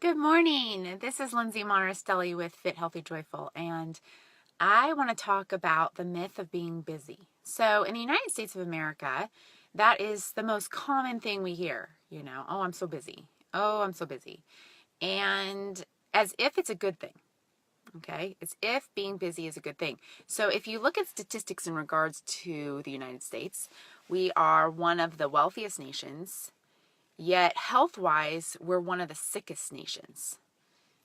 Good morning. This is Lynsey Monterastelli with Fit, Healthy, Joyful, and I want to talk about the myth of being busy. So, in the United States of America, that is the most common thing we hear, oh, I'm so busy. Oh, I'm so busy. And as if it's a good thing, okay? As if being busy is a good thing. So, if you look at statistics in regards to the United States, we are one of the wealthiest nations, yet health-wise, we're one of the sickest nations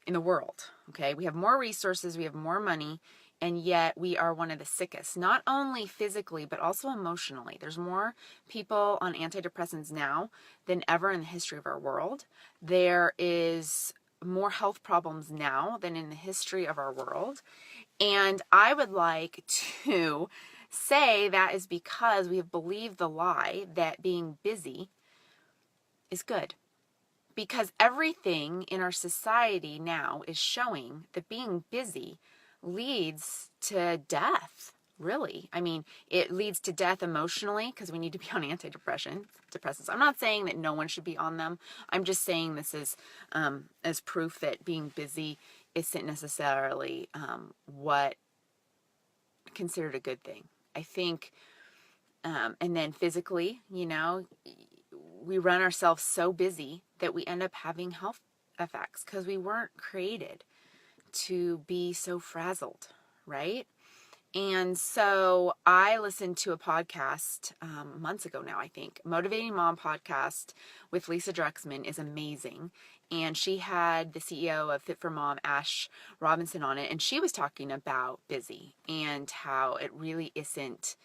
in the world. Okay, we have more resources, we have more money, and yet we are one of the sickest, not only physically but also emotionally. There's more people on antidepressants now than ever in the history of our world. There is more health problems now than in the history of our world, and I would like to say that is because we have believed the lie that being busy is good, because everything in our society now is showing that being busy leads to death, really. I mean, it leads to death emotionally because we need to be on antidepressants. I'm not saying that no one should be on them. I'm just saying this is as proof that being busy isn't necessarily what considered a good thing. I think, and then physically, we run ourselves so busy that we end up having health effects because we weren't created to be so frazzled, right? And so I listened to a podcast months ago now, I think. Motivating Mom podcast with Lisa Drexman is amazing. And she had the CEO of Fit for Mom, Ash Robinson, on it. And she was talking about busy and how it really isn't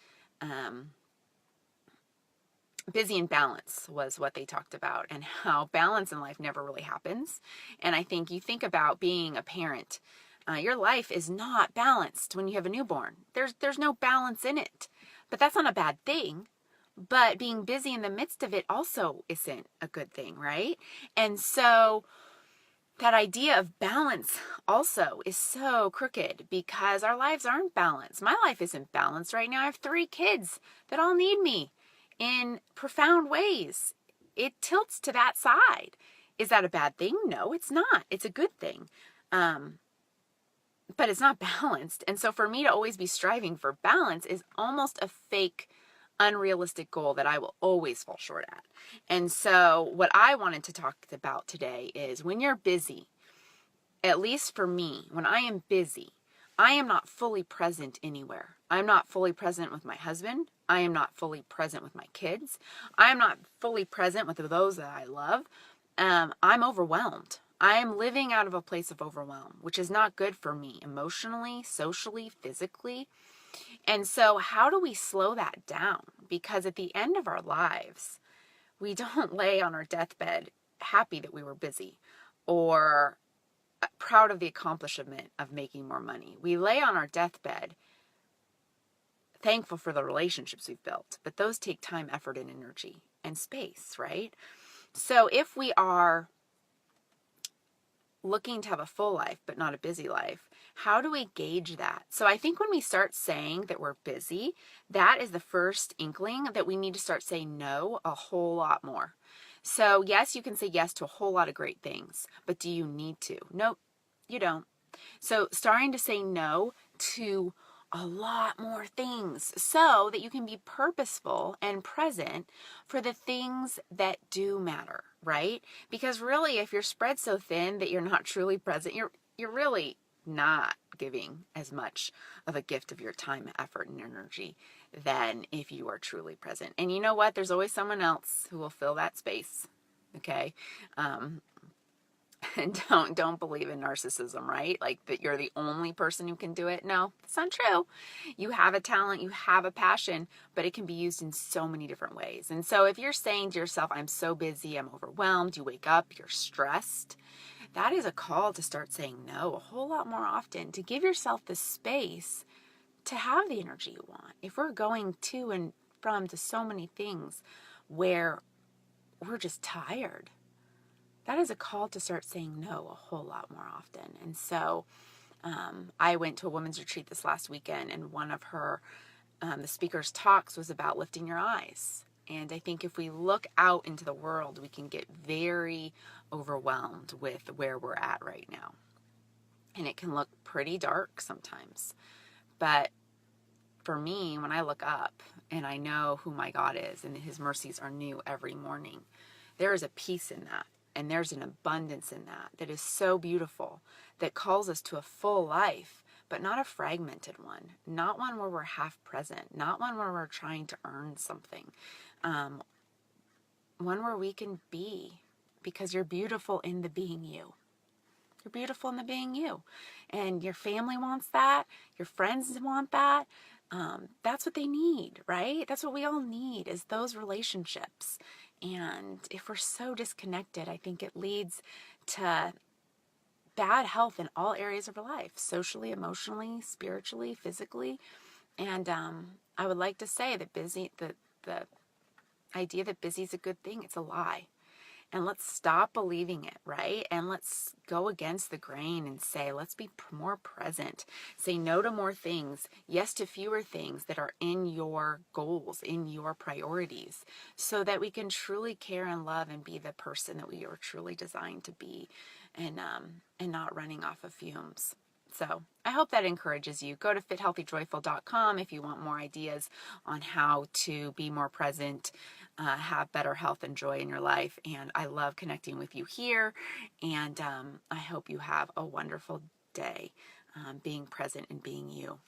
busy and balance was what they talked about, and how balance in life never really happens. And I think you think about being a parent, your life is not balanced when you have a newborn. There's no balance in it, but that's not a bad thing. But being busy in the midst of it also isn't a good thing, right? And so that idea of balance also is so crooked because our lives aren't balanced. My life isn't balanced right now. I have 3 kids that all need me in profound ways. It tilts to that side. Is that a bad thing? No, it's not. It's a good thing. But it's not balanced. And so for me to always be striving for balance is almost a fake, unrealistic goal that I will always fall short at. And so what I wanted to talk about today is when you're busy, at least for me, when I am busy, I am not fully present anywhere. I'm not fully present with my husband. I am not fully present with my kids. I am not fully present with those that I love. I'm overwhelmed. I am living out of a place of overwhelm, which is not good for me emotionally, socially, physically. And so how do we slow that down? Because at the end of our lives, we don't lay on our deathbed happy that we were busy or proud of the accomplishment of making more money. We lay on our deathbed thankful for the relationships we've built, but those take time, effort, and energy and space, right? So if we are looking to have a full life but not a busy life, how do we gauge that? So I think when we start saying that we're busy, that is the first inkling that we need to start saying no a whole lot more. So yes, you can say yes to a whole lot of great things, but do you need to? Nope, you don't. So starting to say no to a lot more things so that you can be purposeful and present for the things that do matter, right? Because really, if you're spread so thin that you're not truly present, you're really not giving as much of a gift of your time, effort, and energy than if you are truly present. And you know what? There's always someone else who will fill that space. Okay. And don't believe in narcissism, right? Like that you're the only person who can do it. No, it's not true. You have a talent, you have a passion, but it can be used in so many different ways. And so if you're saying to yourself, I'm so busy, I'm overwhelmed, you wake up, you're stressed, that is a call to start saying no a whole lot more often, to give yourself the space to have the energy you want. If we're going to and from to so many things where we're just tired, that is a call to start saying no a whole lot more often. And so I went to a women's retreat this last weekend, and one of her, the speaker's talks was about lifting your eyes. And I think if we look out into the world, we can get very overwhelmed with where we're at right now. And it can look pretty dark sometimes. But for me, when I look up and I know who my God is and his mercies are new every morning, there is a peace in that. And there's an abundance in that that is so beautiful, that calls us to a full life, but not a fragmented one, not one where we're half present, not one where we're trying to earn something, one where we can be, because you're beautiful in the being you. You're beautiful in the being you. And your family wants that. Your friends want that. That's what they need, right? That's what we all need, is those relationships. And if we're so disconnected, I think it leads to bad health in all areas of our life, socially, emotionally, spiritually, physically. And I would like to say that the idea that busy is a good thing, it's a lie. And let's stop believing it, right? And let's go against the grain and say, let's be more present. Say no to more things, yes to fewer things that are in your goals, in your priorities, so that we can truly care and love and be the person that we are truly designed to be, and not running off of fumes. So I hope that encourages you. Go to fithealthyjoyful.com if you want more ideas on how to be more present, have better health and joy in your life. And I love connecting with you here. And I hope you have a wonderful day, being present and being you.